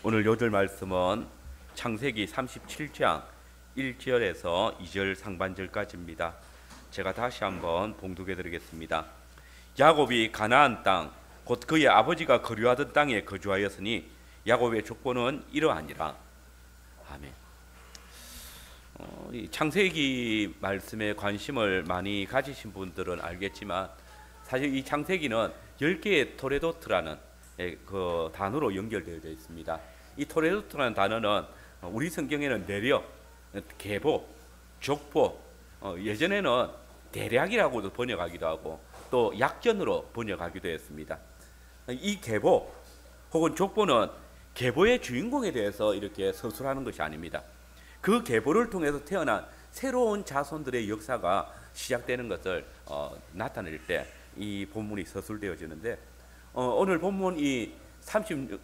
오늘 요절 말씀은 창세기 37장 1절에서 2절 상반절까지입니다. 제가 다시 한번 봉독해 드리겠습니다. 야곱이 가나안 땅 곧 그의 아버지가 거류하던 땅에 거주하였으니 야곱의 족보는 이러하니라. 아멘. 이 창세기 말씀에 관심을 많이 가지신 분들은 알겠지만 사실 이 창세기는 10개의 토레도트라는 그 단어로 연결되어 있습니다. 이 토레도트라는 단어는 우리 성경에는 내력, 계보, 족보, 예전에는 대략이라고도 번역하기도 하고 또 약전으로 번역하기도 했습니다. 이 계보 혹은 족보는 계보의 주인공에 대해서 이렇게 서술하는 것이 아닙니다. 그 계보를 통해서 태어난 새로운 자손들의 역사가 시작되는 것을 나타낼 때 이 본문이 서술되어지는데 오늘 본문 이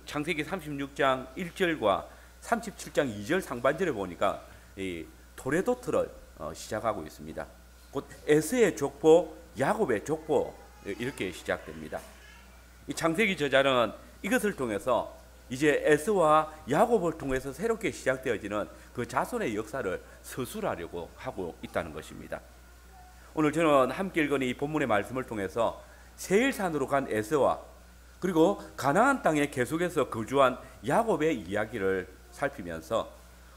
창세기 36장 1절과 37장 2절 상반절에 보니까 이 토레도트를 시작하고 있습니다. 곧 에서의 족보, 야곱의 족보 이렇게 시작됩니다. 이 창세기 저자는 이것을 통해서 이제 에서와 야곱을 통해서 새롭게 시작되어지는 그 자손의 역사를 서술하려고 하고 있다는 것입니다. 오늘 저는 함께 읽은 이 본문의 말씀을 통해서 세일산으로 간 에서와 그리고 가나안 땅에 계속해서 거주한 야곱의 이야기를 살피면서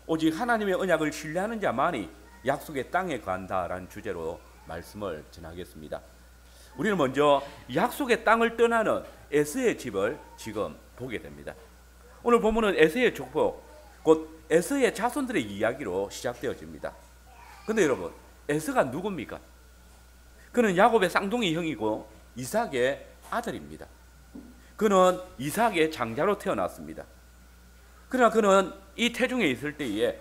오직 하나님의 언약을 신뢰하는 자만이 약속의 땅에 간다라는 주제로 말씀을 전하겠습니다. 우리는 먼저 약속의 땅을 떠나는 에서의 집을 지금 보게 됩니다. 오늘 본문은 에서의 족보, 곧 에서의 자손들의 이야기로 시작되어집니다. 그런데 여러분, 에서가 누굽니까? 그는 야곱의 쌍둥이 형이고 이삭의 아들입니다. 그는 이삭의 장자로 태어났습니다. 그러나 그는 이 태중에 있을 때에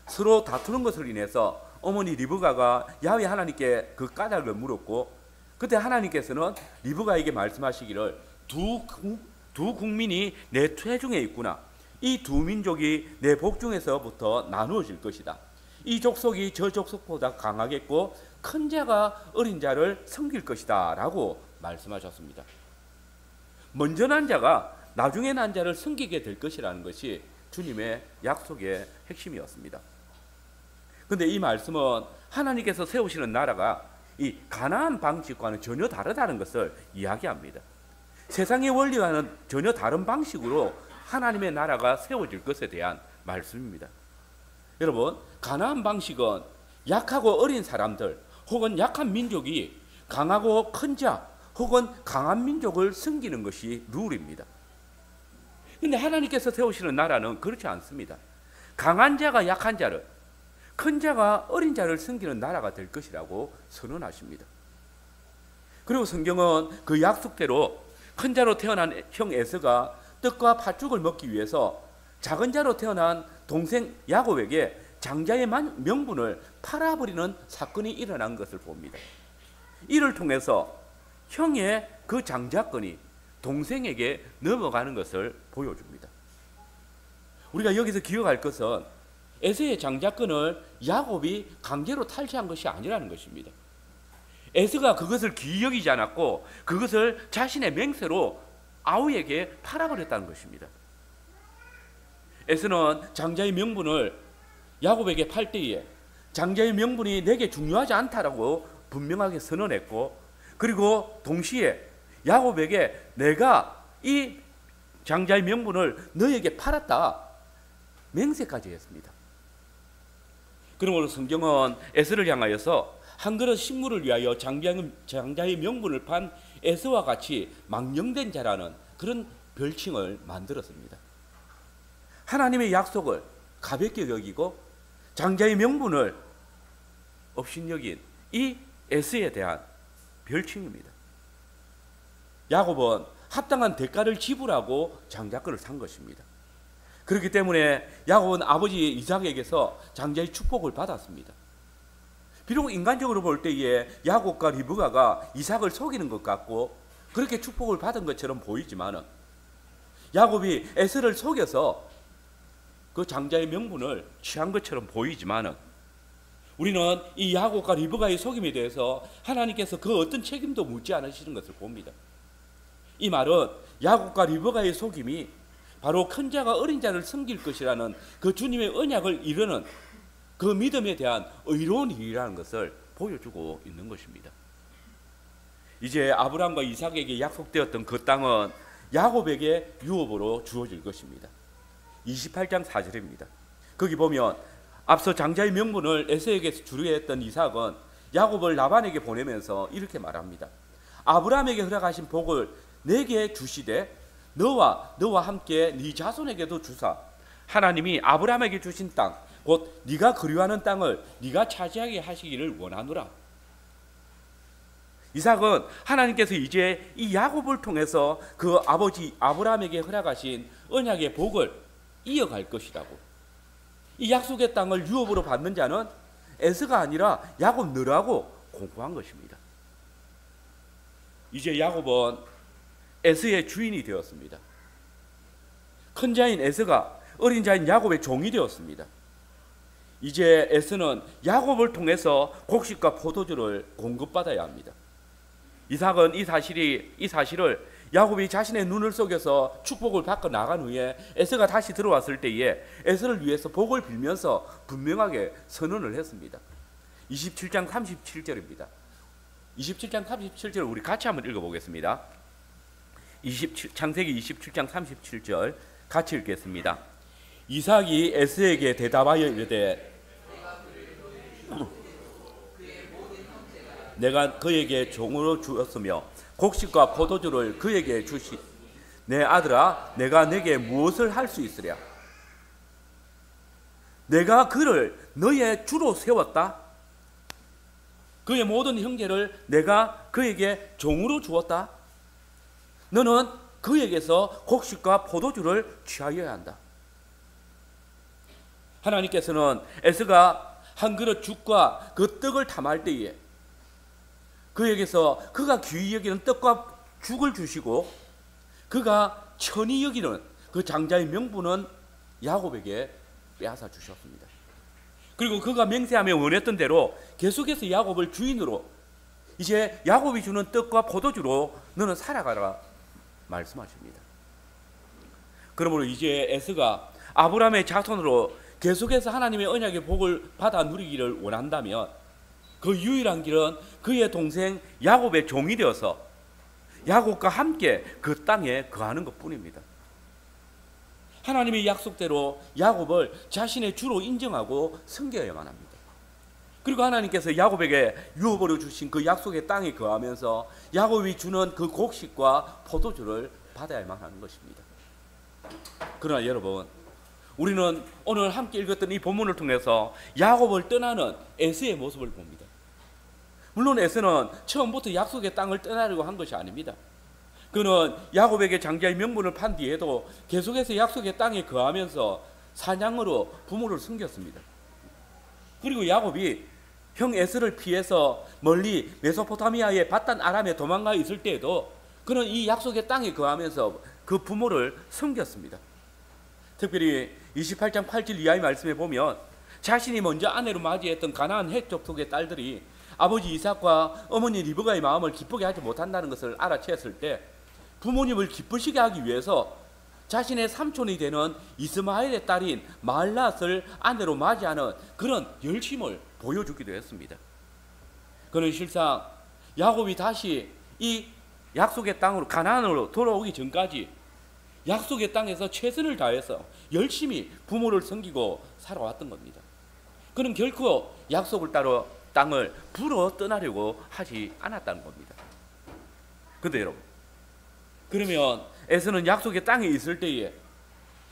서로 다투는 것을 인해서 어머니 리브가가 야훼 하나님께 그 까닭을 물었고, 그때 하나님께서는 리브가에게 말씀하시기를 두 국민이 내 태중에 있구나. 이 두 민족이 내 복중에서부터 나누어질 것이다. 이 족속이 저 족속보다 강하겠고 큰 자가 어린 자를 섬길 것이다 라고 말씀하셨습니다. 먼저 난 자가 나중에 난 자를 섬기게 될 것이라는 것이 주님의 약속의 핵심이었습니다. 그런데 이 말씀은 하나님께서 세우시는 나라가 이 가나안 방식과는 전혀 다르다는 것을 이야기합니다. 세상의 원리와는 전혀 다른 방식으로 하나님의 나라가 세워질 것에 대한 말씀입니다. 여러분, 가나안 방식은 약하고 어린 사람들 혹은 약한 민족이 강하고 큰 자 혹은 강한 민족을 섬기는 것이 룰입니다. 그런데 하나님께서 세우시는 나라는 그렇지 않습니다. 강한 자가 약한 자를, 큰 자가 어린 자를 섬기는 나라가 될 것이라고 선언하십니다. 그리고 성경은 그 약속대로 큰 자로 태어난 형 에서가 떡과 팥죽을 먹기 위해서 작은 자로 태어난 동생 야곱에게 장자의 명분을 팔아버리는 사건이 일어난 것을 봅니다. 이를 통해서 형의 그 장자권이 동생에게 넘어가는 것을 보여줍니다. 우리가 여기서 기억할 것은 에서의 장자권을 야곱이 강제로 탈취한 것이 아니라는 것입니다. 에서가 그것을 기이 여기지 않았고 그것을 자신의 맹세로 아우에게 팔아버렸다는 것입니다. 에서는 장자의 명분을 야곱에게 팔 때에 장자의 명분이 내게 중요하지 않다라고 분명하게 선언했고, 그리고 동시에 야곱에게 내가 이 장자의 명분을 너에게 팔았다 맹세까지 했습니다. 그러므로 성경은 에서를 향하여서 한 그릇 식물을 위하여 장자의 명분을 판 에서와 같이 망령된 자라는 그런 별칭을 만들었습니다. 하나님의 약속을 가볍게 여기고 장자의 명분을 업신여긴 이 에서에 대한 별칭입니다. 야곱은 합당한 대가를 지불하고 장자권을 산 것입니다. 그렇기 때문에 야곱은 아버지 이삭에게서 장자의 축복을 받았습니다. 비록 인간적으로 볼 때에 야곱과 리브가가 이삭을 속이는 것 같고 그렇게 축복을 받은 것처럼 보이지만은 야곱이 에서를 속여서 그 장자의 명분을 취한 것처럼 보이지만은 우리는 이 야곱과 리브가의 속임에 대해서 하나님께서 그 어떤 책임도 묻지 않으시는 것을 봅니다. 이 말은 야곱과 리브가의 속임이 바로 큰 자가 어린 자를 섬길 것이라는 그 주님의 언약을 이루는 그 믿음에 대한 의로운 일이라는 것을 보여주고 있는 것입니다. 이제 아브라함과 이삭에게 약속되었던 그 땅은 야곱에게 유업으로 주어질 것입니다. 28장 4절입니다. 거기 보면 앞서 장자의 명분을 에서에게 주려 했던 이삭은 야곱을 라반에게 보내면서 이렇게 말합니다. 아브라함에게 허락하신 복을 내게 주시되 너와 함께 네 자손에게도 주사 하나님이 아브라함에게 주신 땅 곧 네가 그리워하는 땅을 네가 차지하게 하시기를 원하노라. 이삭은 하나님께서 이제 이 야곱을 통해서 그 아버지 아브라함에게 허락하신 언약의 복을 이어갈 것이라고, 이 약속의 땅을 유업으로 받는 자는 에서가 아니라 야곱 너라고 공고한 것입니다. 이제 야곱은 에서의 주인이 되었습니다. 큰 자인 에서가 어린 자인 야곱의 종이 되었습니다. 이제 에서는 야곱을 통해서 곡식과 포도주를 공급받아야 합니다. 이삭은 이 사실을 야곱이 자신의 눈을 속여서 축복을 받고 나간 후에 에서가 다시 들어왔을 때에 에서를 위해서 복을 빌면서 분명하게 선언을 했습니다. 27장 37절입니다. 27장 37절 우리 같이 한번 읽어보겠습니다. 창세기 27장 37절 같이 읽겠습니다. 이삭이 에서에게 대답하여 이르되 내가 그에게 종으로 주었으며 곡식과 포도주를 그에게 주시 내 아들아 내가 내게 무엇을 할 수 있으랴? 내가 그를 너의 주로 세웠다. 그의 모든 형제를 내가 그에게 종으로 주었다. 너는 그에게서 곡식과 포도주를 취하여야 한다. 하나님께서는 에서가 한 그릇 죽과 그 떡을 탐할 때에 그에게서 그가 귀히 여기는 떡과 죽을 주시고 그가 천히 여기는 그 장자의 명분은 야곱에게 빼앗아 주셨습니다. 그리고 그가 맹세하며 원했던 대로 계속해서 야곱을 주인으로 이제 야곱이 주는 떡과 포도주로 너는 살아가라 말씀하십니다. 그러므로 이제 에서가 아브라함의 자손으로 계속해서 하나님의 언약의 복을 받아 누리기를 원한다면 그 유일한 길은 그의 동생 야곱의 종이 되어서 야곱과 함께 그 땅에 거하는 것뿐입니다. 하나님의 약속대로 야곱을 자신의 주로 인정하고 섬겨야만 합니다. 그리고 하나님께서 야곱에게 유업으로 주신 그 약속의 땅에 거하면서 야곱이 주는 그 곡식과 포도주를 받아야만 하는 것입니다. 그러나 여러분, 우리는 오늘 함께 읽었던 이 본문을 통해서 야곱을 떠나는 에서의 모습을 봅니다. 물론 에서는 처음부터 약속의 땅을 떠나려고 한 것이 아닙니다. 그는 야곱에게 장자의 명분을 판 뒤에도 계속해서 약속의 땅에 거하면서 사냥으로 부모를 섬겼습니다. 그리고 야곱이 형 에서를 피해서 멀리 메소포타미아의 바단 아람에 도망가 있을 때에도 그는 이 약속의 땅에 거하면서 그 부모를 섬겼습니다. 특별히 28장 8절 이하의 말씀에 보면 자신이 먼저 아내로 맞이했던 가나안 헷족 속의 딸들이 아버지 이삭과 어머니 리브가의 마음을 기쁘게 하지 못한다는 것을 알아챘을 때 부모님을 기쁘시게 하기 위해서 자신의 삼촌이 되는 이스마엘의 딸인 마할랏을 아내로 맞이하는 그런 열심을 보여주기도 했습니다. 그는 실상 야곱이 다시 이 약속의 땅으로 가나안으로 돌아오기 전까지 약속의 땅에서 최선을 다해서 열심히 부모를 섬기고 살아왔던 겁니다. 그는 결코 약속을 따라 땅을 불어 떠나려고 하지 않았다는 겁니다. 그런데 여러분, 그러면 에서는 약속의 땅에 있을 때에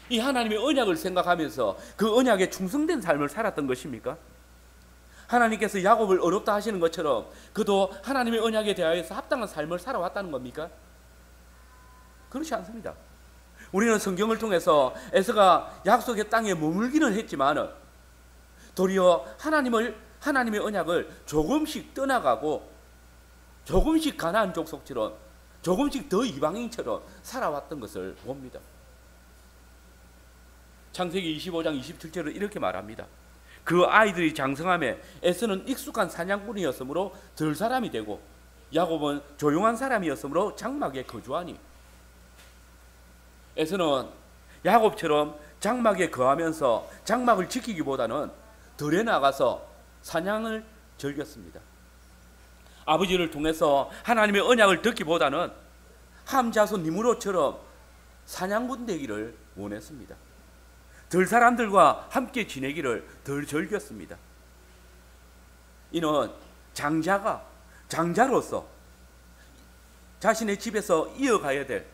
이 하나님의 언약을 생각하면서 그 언약에 충성된 삶을 살았던 것입니까? 하나님께서 야곱을 어렵다 하시는 것처럼 그도 하나님의 언약에 대하여서 합당한 삶을 살아왔다는 겁니까? 그렇지 않습니다. 우리는 성경을 통해서 에서가 약속의 땅에 머물기는 했지만 도리어 하나님의 언약을 조금씩 떠나가고 조금씩 가나안 족속처럼 조금씩 더 이방인처럼 살아왔던 것을 봅니다. 창세기 25장 27절은 이렇게 말합니다. 그 아이들이 장성함에 에서는 익숙한 사냥꾼이었으므로 들 사람이 되고 야곱은 조용한 사람이었으므로 장막에 거주하니 에서는 야곱처럼 장막에 거하면서 장막을 지키기보다는 들에 나가서 사냥을 즐겼습니다. 아버지를 통해서 하나님의 언약을 듣기보다는 함 자손 니므롯처럼 사냥꾼 되기를 원했습니다. 들 사람들과 함께 지내기를 덜 즐겼습니다. 이는 장자로서 자신의 집에서 이어가야 될,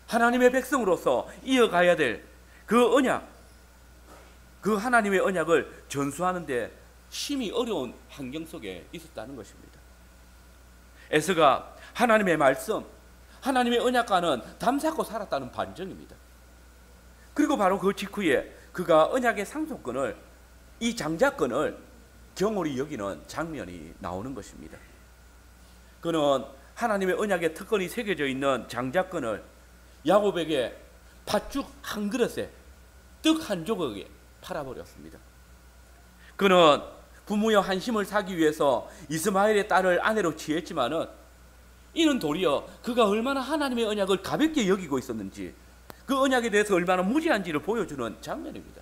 하나님의 백성으로서 이어가야 될 그 언약, 그 하나님의 언약을 전수하는 데 심히 어려운 환경 속에 있었다는 것입니다. 에서가 하나님의 말씀, 하나님의 언약과는 담쌓고 살았다는 반증입니다. 그리고 바로 그 직후에 그가 언약의 상속권을, 이 장자권을 경홀히 여기는 장면이 나오는 것입니다. 그는 하나님의 언약의 특권이 새겨져 있는 장자권을 야곱에게 팥죽 한 그릇에 떡 한 조각에 팔아버렸습니다. 그는 부모의 한심을 사기 위해서 이스마엘의 딸을 아내로 취했지만은 이는 도리어 그가 얼마나 하나님의 언약을 가볍게 여기고 있었는지, 그 언약에 대해서 얼마나 무지한지를 보여주는 장면입니다.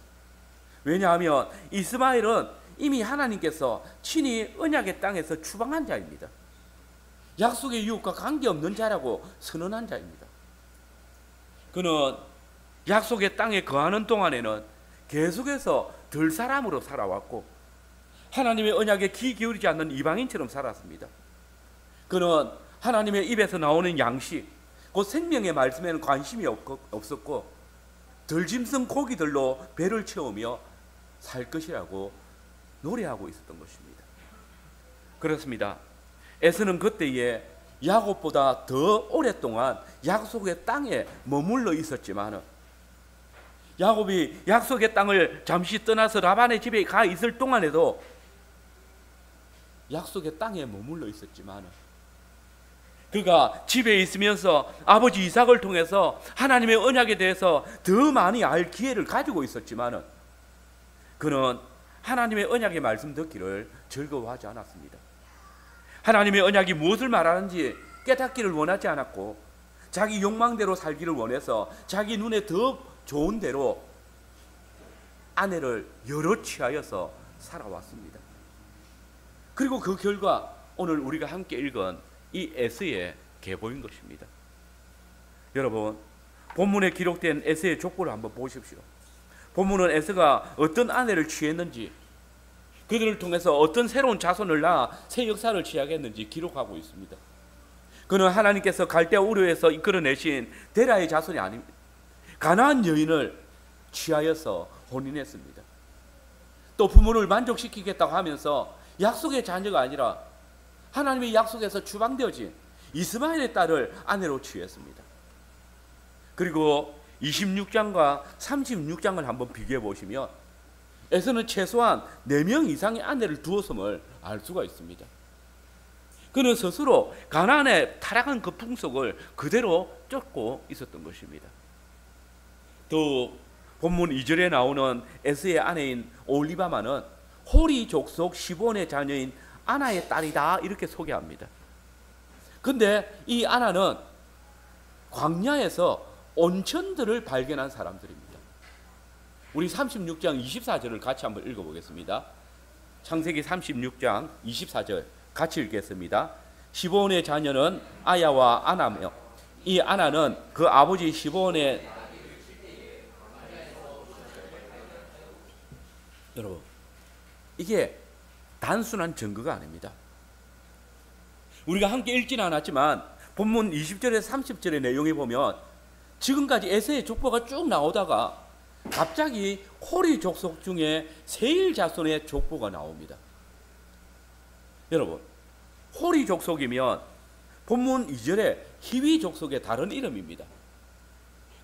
왜냐하면 이스마엘은 이미 하나님께서 친히 언약의 땅에서 추방한 자입니다. 약속의 유업과 관계없는 자라고 선언한 자입니다. 그는 약속의 땅에 거하는 동안에는 계속해서 들 사람으로 살아왔고 하나님의 언약에 귀 기울이지 않는 이방인처럼 살았습니다. 그는 하나님의 입에서 나오는 양식, 곧 생명의 말씀에는 관심이 없었고 덜짐승 고기들로 배를 채우며 살 것이라고 노래하고 있었던 것입니다. 그렇습니다. 에서는 그때에 야곱보다 더 오랫동안 약속의 땅에 머물러 있었지만, 야곱이 약속의 땅을 잠시 떠나서 라반의 집에 가 있을 동안에도 약속의 땅에 머물러 있었지만, 그가 집에 있으면서 아버지 이삭을 통해서 하나님의 언약에 대해서 더 많이 알 기회를 가지고 있었지만, 그는 하나님의 언약의 말씀 듣기를 즐거워하지 않았습니다. 하나님의 언약이 무엇을 말하는지 깨닫기를 원하지 않았고, 자기 욕망대로 살기를 원해서 자기 눈에 더 좋은 대로 아내를 여러 취하여서 살아왔습니다. 그리고 그 결과 오늘 우리가 함께 읽은 이 에서의 계보인 것입니다. 여러분, 본문에 기록된 에서의 족보를 한번 보십시오. 본문은 에서가 어떤 아내를 취했는지, 그들을 통해서 어떤 새로운 자손을 낳아 새 역사를 시작했는지 기록하고 있습니다. 그는 하나님께서 갈대아 우르에서 이끌어내신 데라의 자손이 아닙니다. 가나안 여인을 취하여서 혼인했습니다. 또 부모를 만족시키겠다고 하면서 약속의 자녀가 아니라 하나님의 약속에서 추방되어진 이스마엘의 딸을 아내로 취했습니다. 그리고 26장과 36장을 한번 비교해 보시면 에서는 최소한 4명 이상의 아내를 두었음을 알 수가 있습니다. 그는 스스로 가나안의 타락한 그 풍속을 그대로 쫓고 있었던 것입니다. 또 본문 2절에 나오는 에서의 아내인 올리바마는 호리 족속 시본의 자녀인 아나의 딸이다, 이렇게 소개합니다. 근데 이 아나는 광야에서 온천들을 발견한 사람들입니다. 우리 36장 24절을 같이 한번 읽어보겠습니다. 창세기 36장 24절 같이 읽겠습니다. 시본의 자녀는 아야와 아나며 이 아나는 그 아버지 시본의, 여러분, 이게 단순한 증거가 아닙니다. 우리가 함께 읽지는 않았지만 본문 20절에서 30절의 내용에 보면 지금까지 에서의 족보가 쭉 나오다가 갑자기 호리 족속 중에 세일 자손의 족보가 나옵니다. 여러분, 호리 족속이면 본문 2절에 히위 족속의 다른 이름입니다.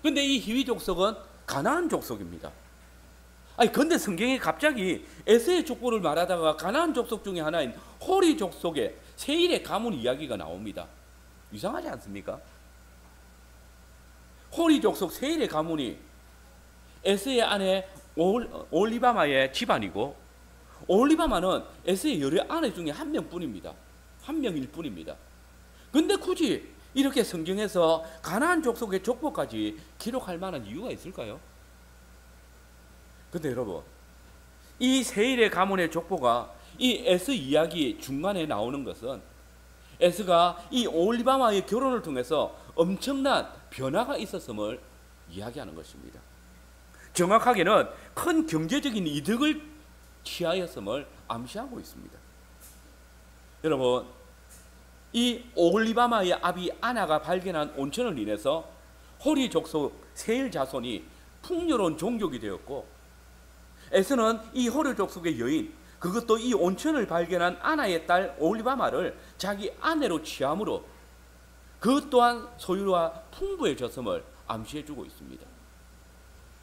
그런데 이 히위 족속은 가나안 족속입니다. 아니, 근데 성경에 갑자기 에서의 족보를 말하다가 가나안 족속 중에 하나인 호리 족속의 세일의 가문 이야기가 나옵니다. 이상하지 않습니까? 호리 족속 세일의 가문이 에서의 아내 올리바마의 집안이고 오홀리바마는 에스의 여러 아내 중에 한 명뿐입니다. 한 명일 뿐입니다. 근데 굳이 이렇게 성경에서 가나안 족속의 족보까지 기록할 만한 이유가 있을까요? 근데 여러분, 이 세일의 가문의 족보가 이 에스 이야기 중간에 나오는 것은 에스가 이 오홀리바마의 결혼을 통해서 엄청난 변화가 있었음을 이야기하는 것입니다. 정확하게는 큰 경제적인 이득을 취하였음을 암시하고 있습니다. 여러분, 이 오홀리바마의 아비 아나가 발견한 온천을 인해서 호리 족속 세일 자손이 풍요로운 종족이 되었고, 에스는 이 호리 족속의 여인, 그것도 이 온천을 발견한 아나의 딸 오홀리바마를 자기 아내로 취함으로 그것 또한 소유와 풍부해졌음을 암시해주고 있습니다.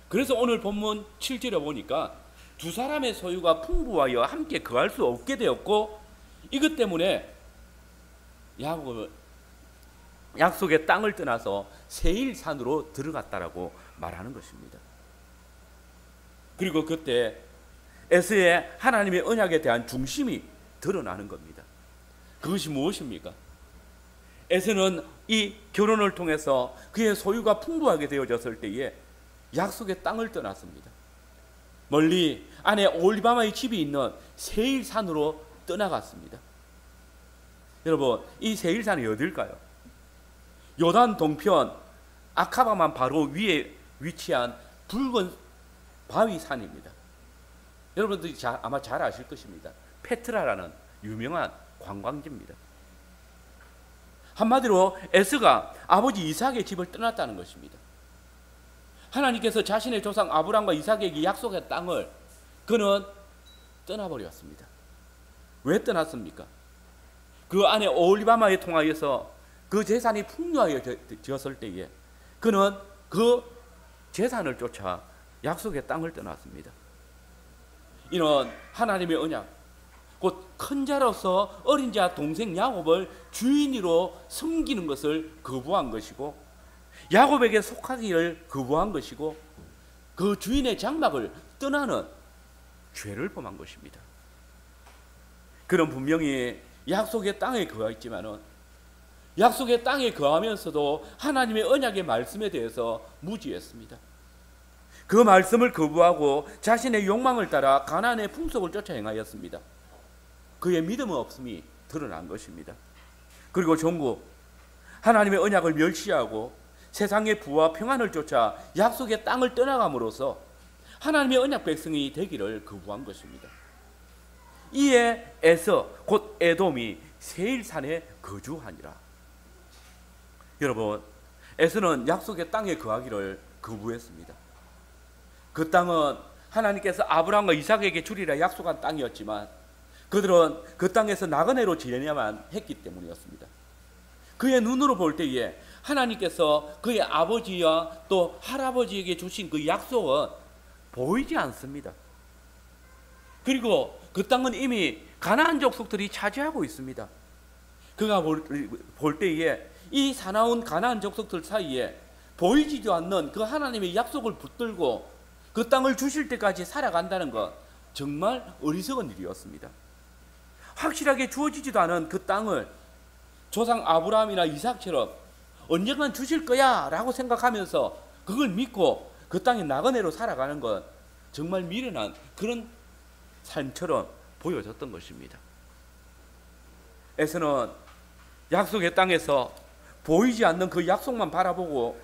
그래서 오늘 본문 7절에 보니까 두 사람의 소유가 풍부하여 함께 거할 수 없게 되었고, 이것 때문에 야곱은 약속의 땅을 떠나서 세일산으로 들어갔다라고 말하는 것입니다. 그리고 그때 에스의 하나님의 언약에 대한 중심이 드러나는 겁니다. 그것이 무엇입니까? 에스는 이 결혼을 통해서 그의 소유가 풍부하게 되어졌을 때에 약속의 땅을 떠났습니다. 멀리 아내 오홀리바마의 집이 있는 세일산으로 떠나갔습니다. 여러분, 이 세일산이 어딜까요? 요단 동편 아카바만 바로 위에 위치한 붉은 바위산입니다. 여러분들이 아마 잘 아실 것입니다. 페트라라는 유명한 관광지입니다. 한마디로 에스가 아버지 이삭의 집을 떠났다는 것입니다. 하나님께서 자신의 조상 아브람과 이삭에게 약속한 땅을 그는 떠나버렸습니다. 왜 떠났습니까? 그 안에 오홀리바마에 통하여서 그 재산이 풍요하여졌을 때에 그는 그 재산을 쫓아 약속의 땅을 떠났습니다. 이는 하나님의 언약, 곧 큰 자로서 어린 자 동생 야곱을 주인으로 섬기는 것을 거부한 것이고, 야곱에게 속하기를 거부한 것이고, 그 주인의 장막을 떠나는 죄를 범한 것입니다. 그는 분명히 약속의 땅에 거하였지만은 약속의 땅에 거하면서도 하나님의 언약의 말씀에 대해서 무지했습니다. 그 말씀을 거부하고 자신의 욕망을 따라 가나안의 풍속을 쫓아 행하였습니다. 그의 믿음의 없음이 드러난 것입니다. 그리고 종국 하나님의 언약을 멸시하고 세상의 부와 평안을 쫓아 약속의 땅을 떠나감으로써 하나님의 언약 백성이 되기를 거부한 것입니다. 이에 에서 곧 에돔이 세일산에 거주하니라. 여러분, 에서는 약속의 땅에 거하기를 거부했습니다. 그 땅은 하나님께서 아브라함과 이삭에게 주리라 약속한 땅이었지만 그들은 그 땅에서 나그네로 지내야만 했기 때문이었습니다. 그의 눈으로 볼 때에 하나님께서 그의 아버지와 또 할아버지에게 주신 그 약속은 보이지 않습니다. 그리고 그 땅은 이미 가나안 족속들이 차지하고 있습니다. 그가 볼 때에 이 사나운 가나안 족속들 사이에 보이지도 않는 그 하나님의 약속을 붙들고 그 땅을 주실 때까지 살아간다는 것, 정말 어리석은 일이었습니다. 확실하게 주어지지도 않은 그 땅을 조상 아브라함이나 이삭처럼 언젠간 주실 거야 라고 생각하면서 그걸 믿고 그 땅에 나그네로 살아가는 것, 정말 미련한 그런 삶처럼 보여졌던 것입니다. 에서는 약속의 땅에서 보이지 않는 그 약속만 바라보고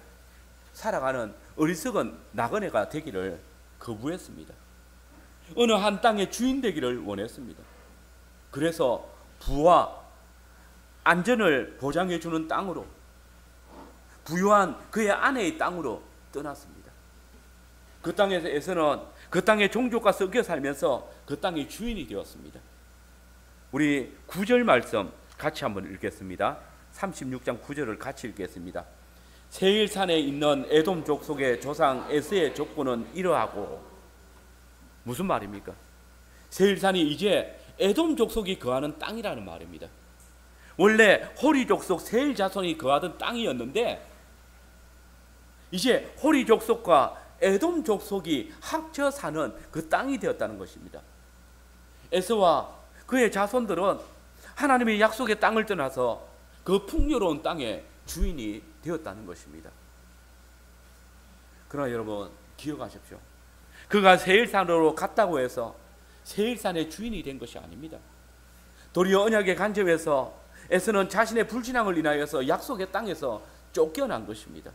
살아가는 어리석은 나그네가 되기를 거부했습니다. 어느 한 땅의 주인 되기를 원했습니다. 그래서 부와 안전을 보장해 주는 땅으로, 부유한 그의 아내의 땅으로 떠났습니다. 그 땅에서는 그 땅의 종족과 섞여 살면서 그 땅의 주인이 되었습니다. 우리 9절 말씀 같이 한번 읽겠습니다. 36장 9절을 같이 읽겠습니다. 세일산에 있는 에돔 족속의 조상 에스의 족보는 이러하고, 무슨 말입니까? 세일산이 이제 에돔 족속이 거하는 땅이라는 말입니다. 원래 호리 족속 세일 자손이 거하던 땅이었는데 이제 호리 족속과 에돔 족속이 합쳐 사는 그 땅이 되었다는 것입니다. 에서와 그의 자손들은 하나님의 약속의 땅을 떠나서 그 풍요로운 땅의 주인이 되었다는 것입니다. 그러나 여러분 기억하십시오. 그가 세일산으로 갔다고 해서 세일산의 주인이 된 것이 아닙니다. 도리어 언약의 간접에서 에서는 자신의 불신앙을 인하여서 약속의 땅에서 쫓겨난 것입니다.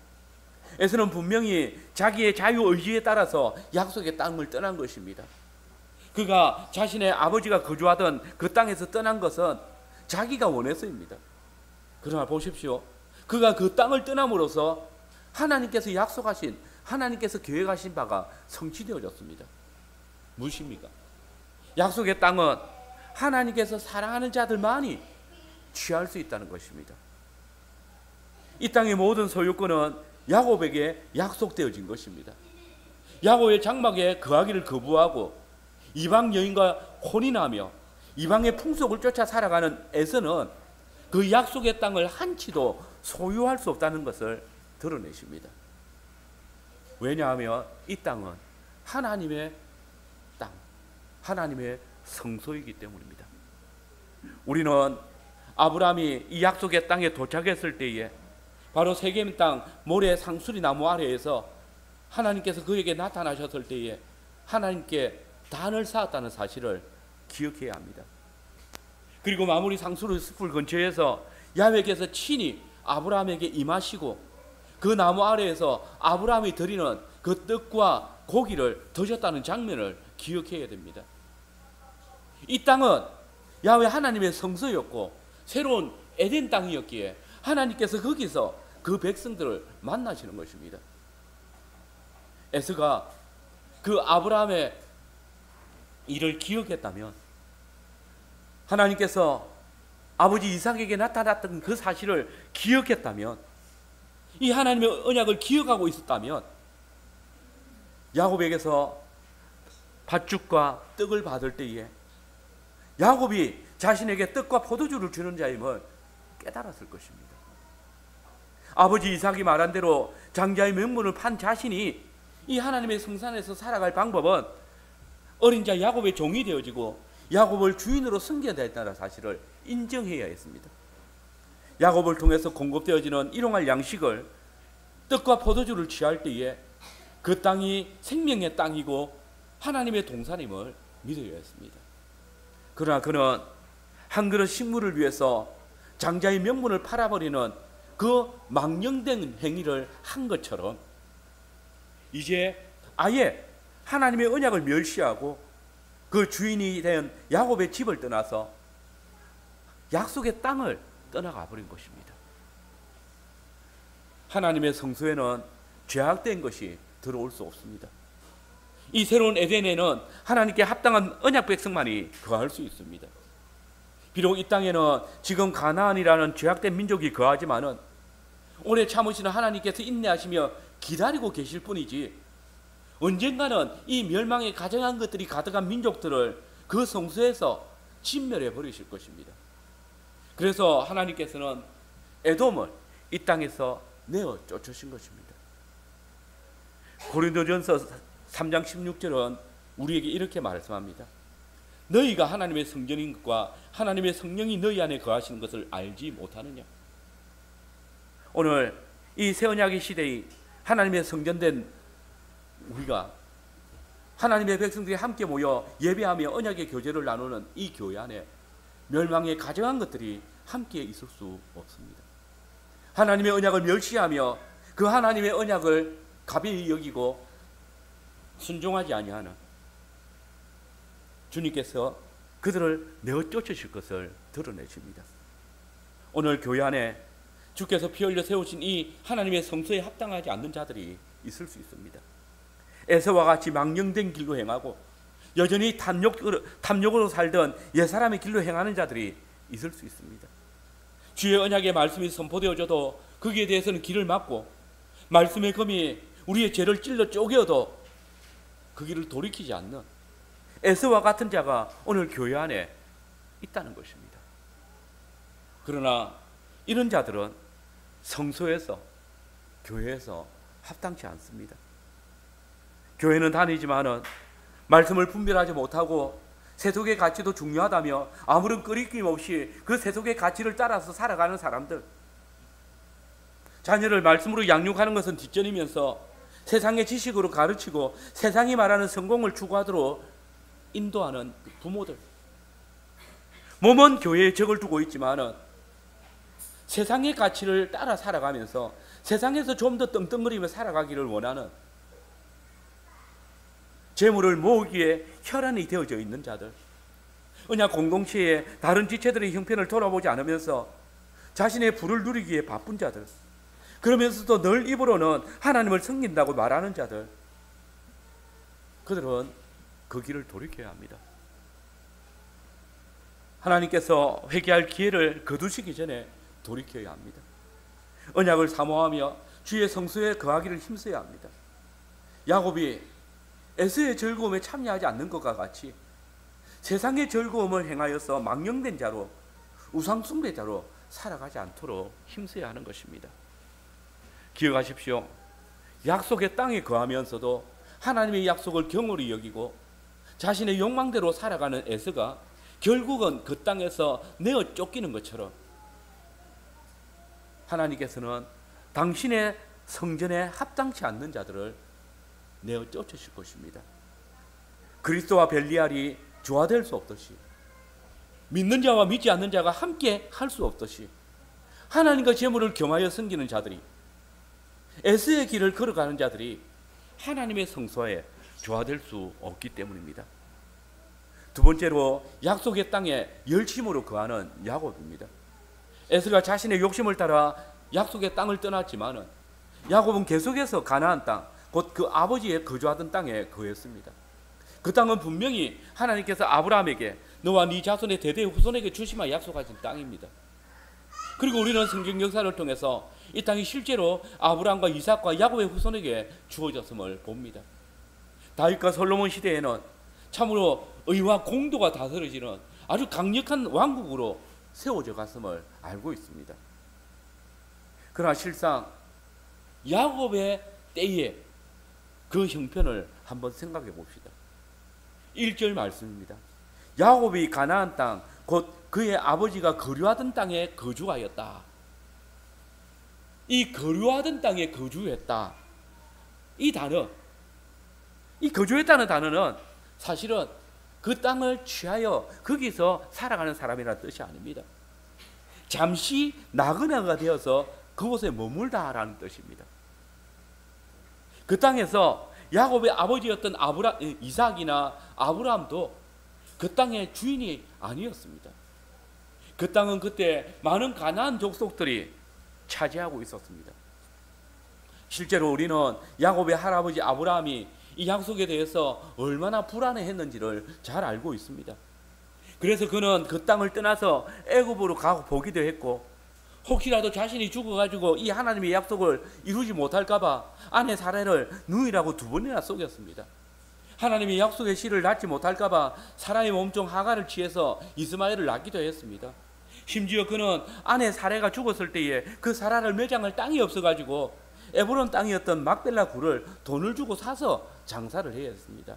에서는 분명히 자기의 자유의지에 따라서 약속의 땅을 떠난 것입니다. 그가 자신의 아버지가 거주하던 그 땅에서 떠난 것은 자기가 원해서입니다. 그러나 보십시오. 그가 그 땅을 떠남으로써 하나님께서 약속하신, 하나님께서 계획하신 바가 성취되어졌습니다. 무엇입니까? 약속의 땅은 하나님께서 사랑하는 자들만이 취할 수 있다는 것입니다. 이 땅의 모든 소유권은 야곱에게 약속되어진 것입니다. 야곱의 장막에 거하기를 거부하고 이방 여인과 혼인하며 이방의 풍속을 쫓아 살아가는 에서는 그 약속의 땅을 한치도 소유할 수 없다는 것을 드러내십니다. 왜냐하면 이 땅은 하나님의 땅, 하나님의 성소이기 때문입니다. 우리는 아브라함이 이 약속의 땅에 도착했을 때에 바로 세겜 땅 모래 상수리 나무 아래에서 하나님께서 그에게 나타나셨을 때에 하나님께 단을 쌓았다는 사실을 기억해야 합니다. 그리고 마무리 상수리 숲을 근처에서 야훼께서 친히 아브라함에게 임하시고 그 나무 아래에서 아브라함이 드리는 그 떡과 고기를 드셨다는 장면을 기억해야 됩니다. 이 땅은 야훼 하나님의 성소였고 새로운 에덴 땅이었기에 하나님께서 거기서 그 백성들을 만나시는 것입니다. 에스가 그 아브라함의 일을 기억했다면, 하나님께서 아버지 이삭에게 나타났던 그 사실을 기억했다면, 이 하나님의 언약을 기억하고 있었다면 야곱에게서 밭죽과 떡을 받을 때에 야곱이 자신에게 떡과 포도주를 주는 자임을 깨달았을 것입니다. 아버지 이삭이 말한 대로 장자의 명분을 판 자신이 이 하나님의 성산에서 살아갈 방법은 어린 자 야곱의 종이 되어지고 야곱을 주인으로 섬겨야 된다는 사실을 인정해야 했습니다. 야곱을 통해서 공급되어지는 일용할 양식을, 떡과 포도주를 취할 때에 그 땅이 생명의 땅이고 하나님의 동산임을 믿어야 했습니다. 그러나 그는 한 그릇 식물을 위해서 장자의 명분을 팔아버리는 그 망령된 행위를 한 것처럼 이제 아예 하나님의 언약을 멸시하고 그 주인이 된 야곱의 집을 떠나서 약속의 땅을 떠나가 버린 것입니다. 하나님의 성소에는 죄악된 것이 들어올 수 없습니다. 이 새로운 에덴에는 하나님께 합당한 언약 백성만이 거할 수 있습니다. 비록 이 땅에는 지금 가나안이라는 죄악된 민족이 거하지만은 오래 참으시는 하나님께서 인내하시며 기다리고 계실 뿐이지 언젠가는 이 멸망에 가증한 것들이 가득한 민족들을 그 성소에서 진멸해 버리실 것입니다. 그래서 하나님께서는 에돔을 이 땅에서 내어 쫓으신 것입니다. 고린도전서 3장 16절은 우리에게 이렇게 말씀합니다. 너희가 하나님의 성전인 것과 하나님의 성령이 너희 안에 거하시는 것을 알지 못하느냐. 오늘 이 새 언약의 시대에 하나님의 성전된 우리가 하나님의 백성들이 함께 모여 예배하며 언약의 교제를 나누는 이 교회 안에 멸망에 가증한 것들이 함께 있을 수 없습니다. 하나님의 언약을 멸시하며 그 하나님의 언약을 가벼이 여기고 순종하지 아니하는 주님께서 그들을 내어 쫓으실 것을 드러내십니다. 오늘 교회 안에 주께서 피 흘려 세우신 이 하나님의 성소에 합당하지 않는 자들이 있을 수 있습니다. 에서와 같이 망령된 길로 행하고 여전히 탐욕으로 살던 옛사람의 길로 행하는 자들이 있을 수 있습니다. 주의 언약의 말씀이 선포되어져도 거기에 대해서는 길을 막고 말씀의 검이 우리의 죄를 찔러 쪼개어도 그 길을 돌이키지 않는 에서와 같은 자가 오늘 교회 안에 있다는 것입니다. 그러나 이런 자들은 성소에서, 교회에서 합당치 않습니다. 교회는 다니지만은 말씀을 분별하지 못하고 세속의 가치도 중요하다며 아무런 끄리낌 없이 그 세속의 가치를 따라서 살아가는 사람들, 자녀를 말씀으로 양육하는 것은 뒷전이면서 세상의 지식으로 가르치고 세상이 말하는 성공을 추구하도록 인도하는 부모들, 몸은 교회에 적을 두고 있지만은 세상의 가치를 따라 살아가면서 세상에서 좀 더 떵떵거리며 살아가기를 원하는, 재물을 모으기에 혈안이 되어져 있는 자들, 언약 공동체의 다른 지체들의 형편을 돌아보지 않으면서 자신의 부를 누리기에 바쁜 자들, 그러면서도 늘 입으로는 하나님을 섬긴다고 말하는 자들, 그들은 그 길을 돌이켜야 합니다. 하나님께서 회개할 기회를 거두시기 전에 돌이켜야 합니다. 언약을 사모하며 주의 성소에 거하기를 힘써야 합니다. 야곱이 에서의 즐거움에 참여하지 않는 것과 같이 세상의 즐거움을 행하여서 망령된 자로, 우상숭배자로 살아가지 않도록 힘써야 하는 것입니다. 기억하십시오. 약속의 땅에 거하면서도 하나님의 약속을 경홀히 여기고 자신의 욕망대로 살아가는 에서가 결국은 그 땅에서 내어 쫓기는 것처럼 하나님께서는 당신의 성전에 합당치 않는 자들을 내어 쫓으실 것입니다. 그리스도와 벨리알이 조화될 수 없듯이, 믿는 자와 믿지 않는 자가 함께 할 수 없듯이, 하나님과 재물을 겸하여 섬기는 자들이, 에스의 길을 걸어가는 자들이 하나님의 성소에 조화될 수 없기 때문입니다. 두 번째로 약속의 땅에 열심으로 거하는 야곱입니다. 에스가 자신의 욕심을 따라 약속의 땅을 떠났지만은 야곱은 계속해서 가나안 땅, 곧 그 아버지의 거주하던 땅에 거했습니다. 그 땅은 분명히 하나님께서 아브라함에게 너와 네 자손의 대대 후손에게 주시마 약속하신 땅입니다. 그리고 우리는 성경 역사를 통해서 이 땅이 실제로 아브라함과 이삭과 야곱의 후손에게 주어졌음을 봅니다. 다윗과 솔로몬 시대에는 참으로 의와 공도가 다스려지는 아주 강력한 왕국으로 세워져 갔음을 알고 있습니다. 그러나 실상 야곱의 때에 그 형편을 한번 생각해 봅시다. 1절 말씀입니다. 야곱이 가나안 땅, 곧 그의 아버지가 거류하던 땅에 거주하였다. 이 거류하던 땅에 거주했다, 이 단어, 이 거주했다는 단어는 사실은 그 땅을 취하여 거기서 살아가는 사람이라는 뜻이 아닙니다. 잠시 나그네가 되어서 그곳에 머물다라는 뜻입니다. 그 땅에서 야곱의 아버지였던 이삭이나 아브라함도 그 땅의 주인이 아니었습니다. 그 땅은 그때 많은 가나안 족속들이 차지하고 있었습니다. 실제로 우리는 야곱의 할아버지 아브라함이 이 약속에 대해서 얼마나 불안해했는지를 잘 알고 있습니다. 그래서 그는 그 땅을 떠나서 애굽으로 가고 보기도 했고, 혹시라도 자신이 죽어가지고 이 하나님의 약속을 이루지 못할까봐 아내 사라를 누이라고 2번이나 속였습니다. 하나님의 약속의 씨를 낳지 못할까봐 사라의 몸종 하갈을 취해서 이스마엘을 낳기도 했습니다. 심지어 그는 아내 사라가 죽었을 때에 그 사라를 매장할 땅이 없어가지고 에브론 땅이었던 막벨라 굴을 돈을 주고 사서 장사를 해야 했습니다.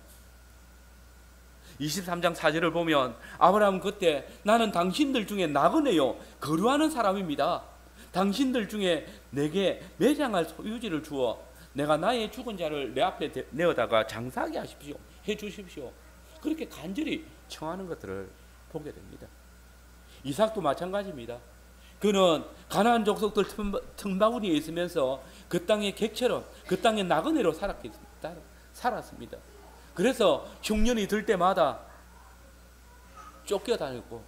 23장 4절을 보면 아브라함은 그때 나는 당신들 중에 나그네요 거류하는 사람입니다. 당신들 중에 내게 매장할 소유지를 주어 내가 나의 죽은 자를 내 앞에 내어다가 장사하게 하십시오, 해주십시오, 그렇게 간절히 청하는 것들을 보게 됩니다. 이삭도 마찬가지입니다. 그는 가나안 족속들 틈바구니에 있으면서 그 땅의 객처럼 그 땅의 나그네로 살았습니다. 그래서 흉년이 들 때마다 쫓겨다녔고,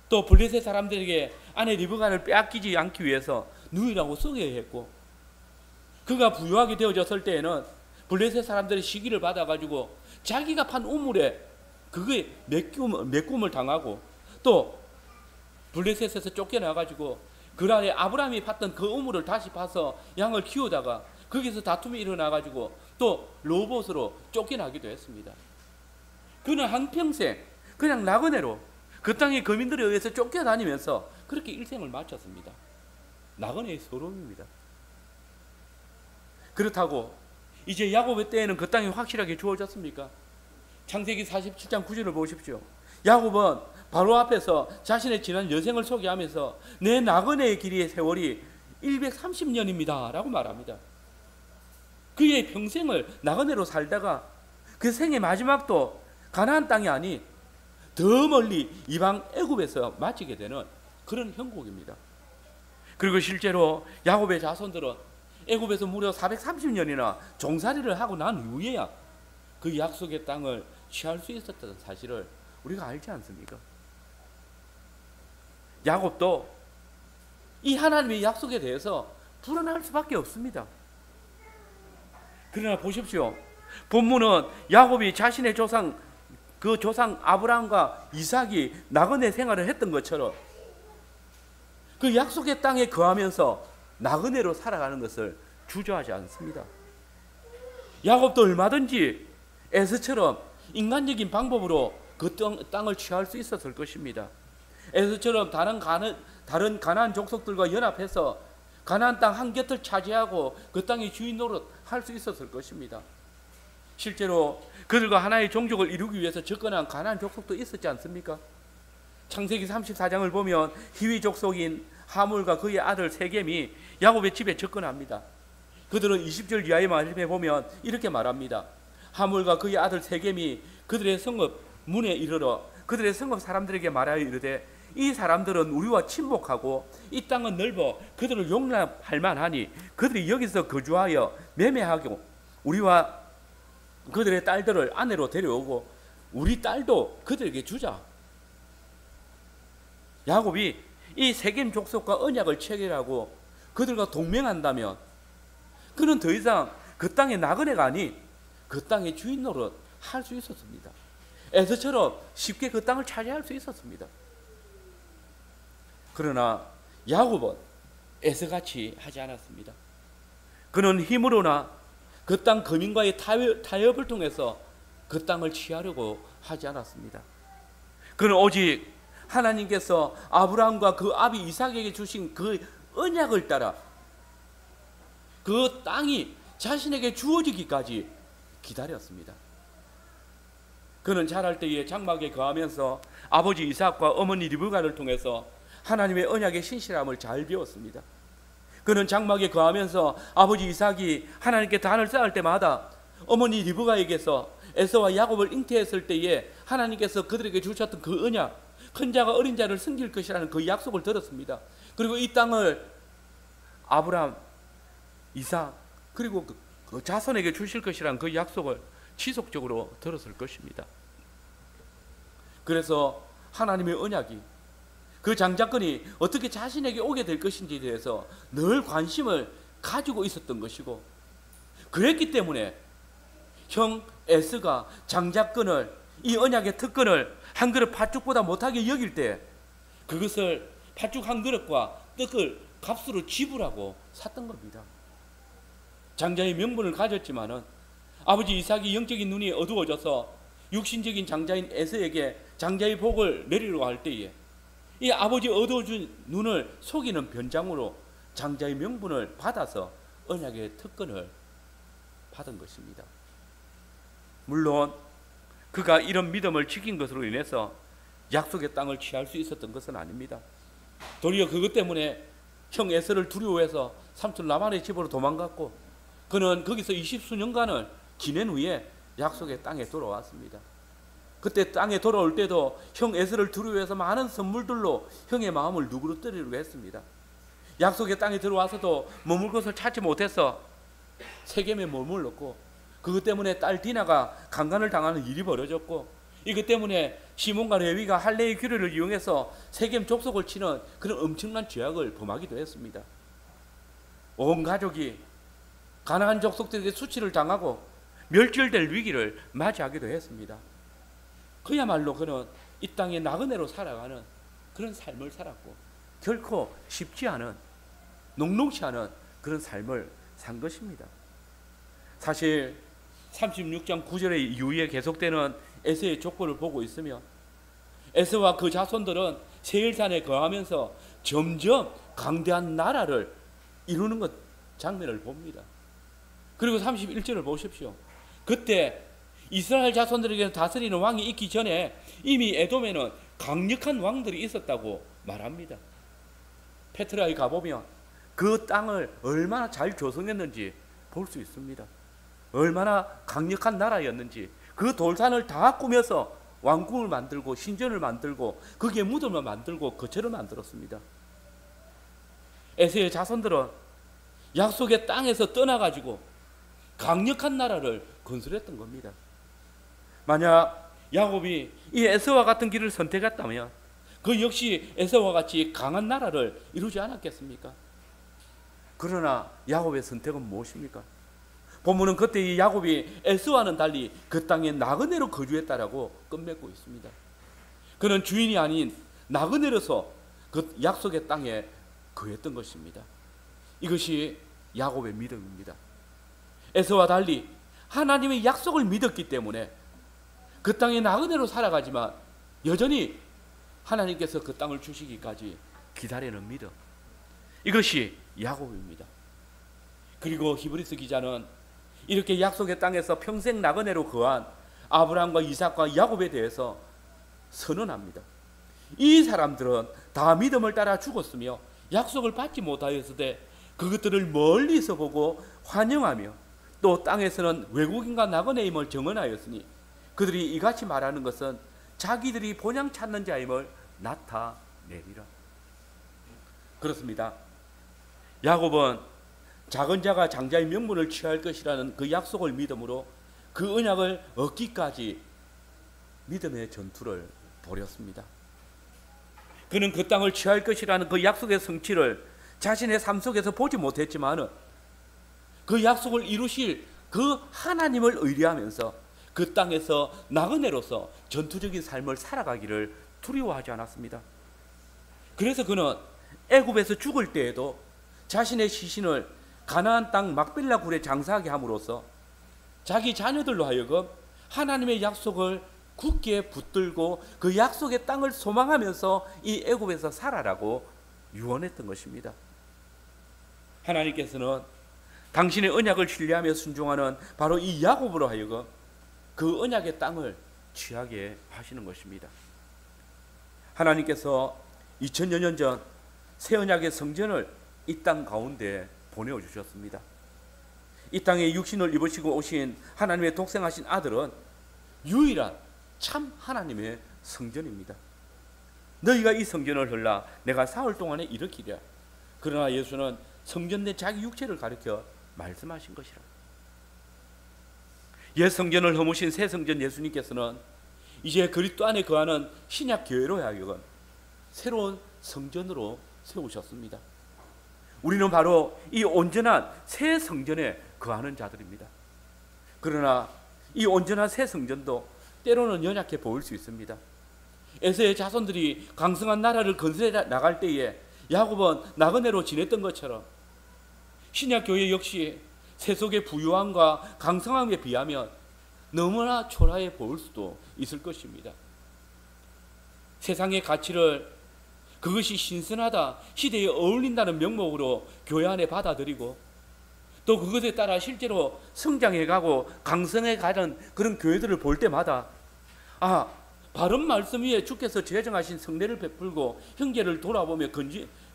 또 블레셋 사람들에게 아내 리브가를 빼앗기지 않기 위해서 누이라고 쏘게 했고, 그가 부유하게 되어졌을 때에는 블레셋 사람들의 시기를 받아가지고 자기가 판 우물에 그게 메꿈을 당하고, 또 블레셋에서 쫓겨나가지고 그 안에 아브라함이 팠던 그 우물을 다시 파서 양을 키우다가 거기서 다툼이 일어나가지고 또 로봇으로 쫓겨나기도 했습니다. 그는 한평생 그냥 나그네로 그 땅의 거민들에 의해서 쫓겨다니면서 그렇게 일생을 마쳤습니다. 나그네의 서름입니다. 그렇다고 이제 야곱의 때에는 그 땅이 확실하게 주어졌습니까? 창세기 47장 9절을 보십시오. 야곱은 바로 앞에서 자신의 지난 여생을 소개하면서 내 나그네의 길이의 세월이 130년입니다 라고 말합니다. 그의 평생을 나그네로 살다가 그 생의 마지막도 가나안 땅이 아닌 더 멀리 이방 애굽에서 마치게 되는 그런 형국입니다. 그리고 실제로 야곱의 자손들은 애굽에서 무려 430년이나 종살이를 하고 난 이후에야 그 약속의 땅을 취할 수 있었다는 사실을 우리가 알지 않습니까? 야곱도 이 하나님의 약속에 대해서 불안할 수밖에 없습니다. 그러나 보십시오. 본문은 야곱이 자신의 조상 아브라함과 이삭이 나그네 생활을 했던 것처럼 그 약속의 땅에 거하면서 나그네로 살아가는 것을 주저하지 않습니다. 야곱도 얼마든지 에서처럼 인간적인 방법으로 그 땅을 취할 수 있었을 것입니다. 에서처럼 다른 가나안 족속들과 연합해서 가나안 땅 한 곁을 차지하고 그 땅의 주인 노릇 할 수 있었을 것입니다. 실제로 그들과 하나의 종족을 이루기 위해서 접근한 가나안 족속도 있었지 않습니까? 창세기 34장을 보면 히위 족속인 하물과 그의 아들 세겜이 야곱의 집에 접근합니다. 그들은 20절 이하의 말씀에 보면 이렇게 말합니다. 하물과 그의 아들 세겜이 그들의 성읍 문에 이르러 그들의 성읍 사람들에게 말하여 이르되 이 사람들은 우리와 친목하고 이 땅은 넓어 그들을 용납할 만하니 그들이 여기서 거주하여 매매하고 우리와 그들의 딸들을 아내로 데려오고 우리 딸도 그들에게 주자. 야곱이 이 세겜 족속과 언약을 체결하고 그들과 동맹한다면 그는 더 이상 그 땅의 나그네가 아닌 그 땅의 주인 노릇 할 수 있었습니다. 에서처럼 쉽게 그 땅을 차지할 수 있었습니다. 그러나 야곱은 에서같이 하지 않았습니다. 그는 힘으로나 그 땅 거민과의 타협을 통해서 그 땅을 취하려고 하지 않았습니다. 그는 오직 하나님께서 아브라함과 그 아비 이삭에게 주신 그 언약을 따라 그 땅이 자신에게 주어지기까지 기다렸습니다. 그는 자랄 때에 장막에 거하면서 아버지 이삭과 어머니 리브가를 통해서 하나님의 언약의 신실함을 잘 배웠습니다. 그는 장막에 거하면서 아버지 이삭이 하나님께 단을 쌓을 때마다 어머니 리브가에게서 에서와 야곱을 잉태했을 때에 하나님께서 그들에게 주셨던 그 언약, 큰 자가 어린 자를 섬길 것이라는 그 약속을 들었습니다. 그리고 이 땅을 아브라함, 이삭 그리고 그 자손에게 주실 것이라는 그 약속을 지속적으로 들었을 것입니다. 그래서 하나님의 언약이 그 장자권이 어떻게 자신에게 오게 될 것인지에 대해서 늘 관심을 가지고 있었던 것이고 그랬기 때문에 형 에스가 장자권을 이 언약의 특권을 한 그릇 팥죽보다 못하게 여길 때 그것을 팥죽 한 그릇과 떡을 값으로 지불하고 샀던 겁니다. 장자의 명분을 가졌지만은 아버지 이삭이 영적인 눈이 어두워져서 육신적인 장자인 에서에게 장자의 복을 내리려고 할 때에 이 아버지 어두워진 눈을 속이는 변장으로 장자의 명분을 받아서 언약의 특권을 받은 것입니다. 물론 그가 이런 믿음을 지킨 것으로 인해서 약속의 땅을 취할 수 있었던 것은 아닙니다. 도리어 그것 때문에 형 에서를 두려워해서 삼촌 라반의 집으로 도망갔고 그는 거기서 20수년간을 지낸 후에 약속의 땅에 돌아왔습니다. 그때 땅에 돌아올 때도 형 에서를 두려워해서 많은 선물들로 형의 마음을 누그러뜨리려고 했습니다. 약속의 땅에 들어와서도 머물 곳을 찾지 못해서 세겜에 머물렀고 그것 때문에 딸 디나가 강간을 당하는 일이 벌어졌고 이것 때문에 시몬과 레위가 할례의 규례를 이용해서 세겜 족속을 치는 그런 엄청난 죄악을 범하기도 했습니다. 온 가족이 가나안 족속들에게 수치를 당하고 멸절될 위기를 맞이하기도 했습니다. 그야말로 그는 이 땅에 나그네로 살아가는 그런 삶을 살았고 결코 쉽지 않은 녹록치 않은 그런 삶을 산 것입니다. 사실 36장 9절의 이후에 계속되는 에서의 족보를 보고 있으면 에서와 그 자손들은 세일산에 거하면서 점점 강대한 나라를 이루는 것 장면을 봅니다. 그리고 31절을 보십시오. 그때 이스라엘 자손들에게 다스리는 왕이 있기 전에 이미 에돔에는 강력한 왕들이 있었다고 말합니다. 페트라에 가보면 그 땅을 얼마나 잘 조성했는지 볼 수 있습니다. 얼마나 강력한 나라였는지 그 돌산을 다 꾸며서 왕궁을 만들고 신전을 만들고 거기에 무덤을 만들고 거처를 만들었습니다. 에서의 자손들은 약속의 땅에서 떠나가지고 강력한 나라를 건설했던 겁니다. 만약 야곱이 이 에서와 같은 길을 선택했다면 그 역시 에서와 같이 강한 나라를 이루지 않았겠습니까? 그러나 야곱의 선택은 무엇입니까? 본문은 그때 이 야곱이 에서와는 달리 그 땅에 나그네로 거주했다라고 끝맺고 있습니다. 그는 주인이 아닌 나그네로서 그 약속의 땅에 거했던 것입니다. 이것이 야곱의 믿음입니다. 에서와 달리 하나님의 약속을 믿었기 때문에 그 땅에 나그네로 살아가지만 여전히 하나님께서 그 땅을 주시기까지 기다리는 믿음, 이것이 야곱입니다. 그리고 히브리서 기자는 이렇게 약속의 땅에서 평생 나그네로 거한 아브라함과 이삭과 야곱에 대해서 선언합니다. 이 사람들은 다 믿음을 따라 죽었으며 약속을 받지 못하였으되 그것들을 멀리서 보고 환영하며 또 땅에서는 외국인과 나그네임을 정언하였으니 그들이 이같이 말하는 것은 자기들이 본향 찾는 자임을 나타내리라. 그렇습니다. 야곱은 작은 자가 장자의 명분을 취할 것이라는 그 약속을 믿음으로 그 언약을 얻기까지 믿음의 전투를 벌였습니다. 그는 그 땅을 취할 것이라는 그 약속의 성취를 자신의 삶 속에서 보지 못했지만 그 약속을 이루실 그 하나님을 의뢰하면서 그 땅에서 나그네로서 전투적인 삶을 살아가기를 두려워하지 않았습니다. 그래서 그는 애굽에서 죽을 때에도 자신의 시신을 가나안 땅 막벨라 굴에 장사하게 함으로써 자기 자녀들로 하여금 하나님의 약속을 굳게 붙들고 그 약속의 땅을 소망하면서 이 애굽에서 살아라고 유언했던 것입니다. 하나님께서는 당신의 언약을 신뢰하며 순종하는 바로 이 야곱으로 하여금 그 언약의 땅을 취하게 하시는 것입니다. 하나님께서 2000여 년 전 새 언약의 성전을 이 땅 가운데 보내주셨습니다. 이 땅에 육신을 입으시고 오신 하나님의 독생하신 아들은 유일한 참 하나님의 성전입니다. 너희가 이 성전을 헐라 내가 사흘 동안에 일으키랴. 그러나 예수는 성전 내 자기 육체를 가리켜 말씀하신 것이라. 옛 성전을 허무신 새 성전 예수님께서는 이제 그리스도 안에 거하는 신약 교회로 하여금 새로운 성전으로 세우셨습니다. 우리는 바로 이 온전한 새 성전에 거하는 자들입니다. 그러나 이 온전한 새 성전도 때로는 연약해 보일 수 있습니다. 에서의 자손들이 강성한 나라를 건설해 나갈 때에 야곱은 나그네로 지냈던 것처럼 신약 교회 역시 세속의 부유함과 강성함에 비하면 너무나 초라해 보일 수도 있을 것입니다. 세상의 가치를 그것이 신선하다, 시대에 어울린다는 명목으로 교회 안에 받아들이고 또 그것에 따라 실제로 성장해가고 강성해가는 그런 교회들을 볼 때마다 바른 말씀 위에 주께서 제정하신 성례를 베풀고 형제를 돌아보며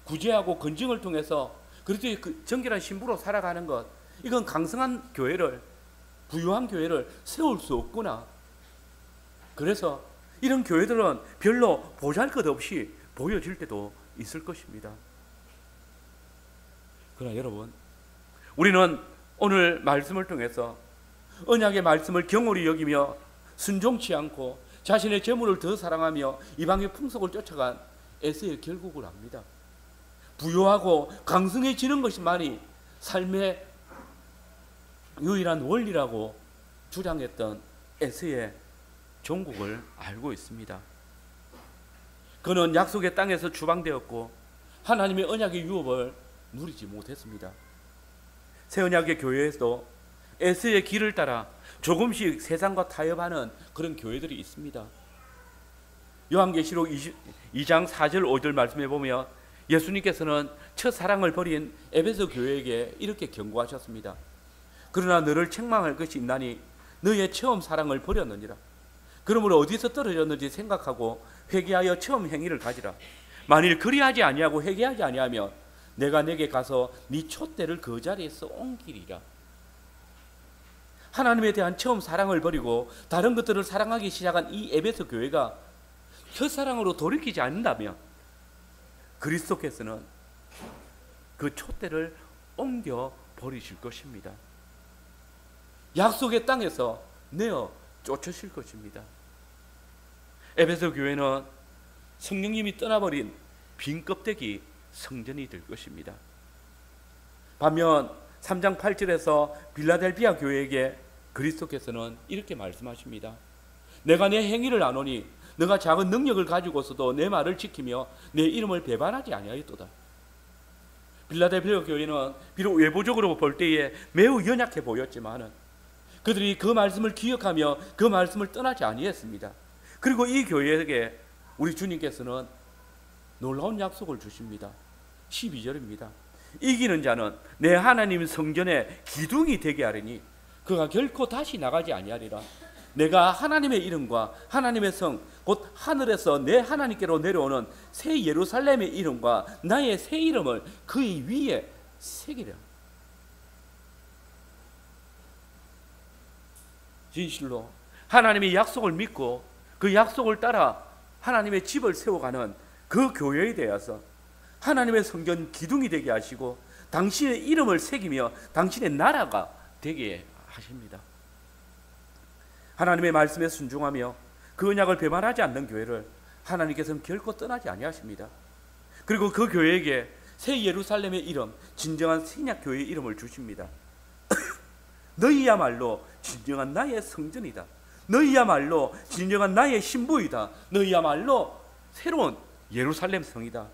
구제하고 건증을 통해서 그리스도의 그 정결한 신부로 살아가는 것, 이건 강성한 교회를, 부유한 교회를 세울 수 없구나. 그래서 이런 교회들은 별로 보잘것없이 보여질 때도 있을 것입니다. 그러나 여러분, 우리는 오늘 말씀을 통해서 언약의 말씀을 경홀히 여기며 순종치 않고 자신의 재물을 더 사랑하며 이방의 풍속을 쫓아간 에서의 결국을 압니다. 부유하고 강성해지는 것만이 삶의 유일한 원리라고 주장했던 에서의 종국을 알고 있습니다. 그는 약속의 땅에서 추방되었고 하나님의 언약의 유업을 누리지 못했습니다. 새 언약의 교회에서도 에서의 길을 따라 조금씩 세상과 타협하는 그런 교회들이 있습니다. 요한계시록 2장 4절 5절 말씀해 보면 예수님께서는 첫사랑을 버린 에베소 교회에게 이렇게 경고하셨습니다. 그러나 너를 책망할 것이 있나니 너의 처음 사랑을 버렸느니라. 그러므로 어디서 떨어졌는지 생각하고 회개하여 처음 행위를 가지라. 만일 그리하지 아니하고 회개하지 아니하면 내가 내게 가서 네 촛대를 그 자리에서 옮기리라. 하나님에 대한 처음 사랑을 버리고 다른 것들을 사랑하기 시작한 이 에베소 교회가 첫사랑으로 돌이키지 않는다면 그리스도께서는 그 촛대를 옮겨 버리실 것입니다. 약속의 땅에서 내어 쫓으실 것입니다. 에베소 교회는 성령님이 떠나버린 빈 껍데기 성전이 될 것입니다. 반면 3장 8절에서 빌라델비아 교회에게 그리스도께서는 이렇게 말씀하십니다. 내가 내 행위를 아노니 너가 작은 능력을 가지고서도 내 말을 지키며 내 이름을 배반하지 아니하였도다. 빌라델비아 교회는 비록 외부적으로 볼 때에 매우 연약해 보였지만 그들이 그 말씀을 기억하며 그 말씀을 떠나지 아니했습니다. 그리고 이 교회에게 우리 주님께서는 놀라운 약속을 주십니다. 12절입니다. 이기는 자는 내 하나님 성전의 기둥이 되게 하리니 그가 결코 다시 나가지 아니하리라. 내가 하나님의 이름과 하나님의 성 곧 하늘에서 내 하나님께로 내려오는 새 예루살렘의 이름과 나의 새 이름을 그의 위에 새기라. 진실로 하나님의 약속을 믿고 그 약속을 따라 하나님의 집을 세워가는 그 교회에 대해서 하나님의 성전 기둥이 되게 하시고 당신의 이름을 새기며 당신의 나라가 되게 하십니다. 하나님의 말씀에 순종하며 그 언약을 배반하지 않는 교회를 하나님께서는 결코 떠나지 아니하십니다. 그리고 그 교회에게 새 예루살렘의 이름, 진정한 신약 교회의 이름을 주십니다. 너희야말로 진정한 나의 성전이다. 너희야말로 진정한 나의 신부이다. 너희야말로 새로운 예루살렘 성이다.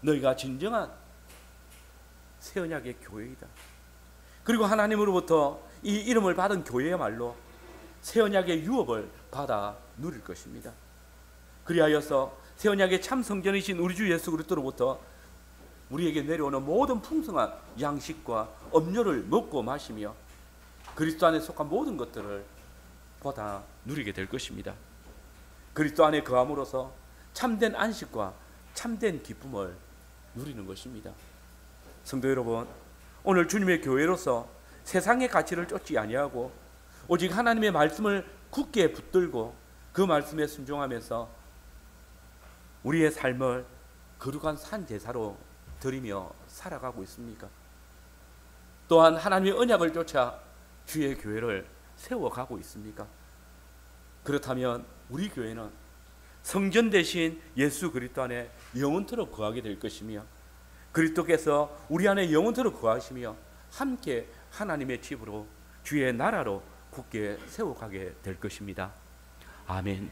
너희가 진정한 새 언약의 교회이다. 그리고 하나님으로부터 이 이름을 받은 교회야말로 새 언약의 유업을 받아 누릴 것입니다. 그리하여서 새 언약의 참 성전이신 우리 주 예수 그리스도로부터 우리에게 내려오는 모든 풍성한 양식과 음료를 먹고 마시며 그리스도 안에 속한 모든 것들을 받아 누리게 될 것입니다. 그리스도 안에 거함으로써 참된 안식과 참된 기쁨을 누리는 것입니다. 성도 여러분, 오늘 주님의 교회로서 세상의 가치를 쫓지 아니하고 오직 하나님의 말씀을 굳게 붙들고 그 말씀에 순종하면서 우리의 삶을 거룩한 산제사로 드리며 살아가고 있습니까? 또한 하나님의 언약을 쫓아 주의 교회를 세워가고 있습니까? 그렇다면 우리 교회는 성전 대신 예수 그리스도 안에 영원토록 거하게 될 것이며 그리스도께서 우리 안에 영원토록 거하시며 함께 하나님의 집으로 주의 나라로 굳게 세워가게 될 것입니다. 아멘.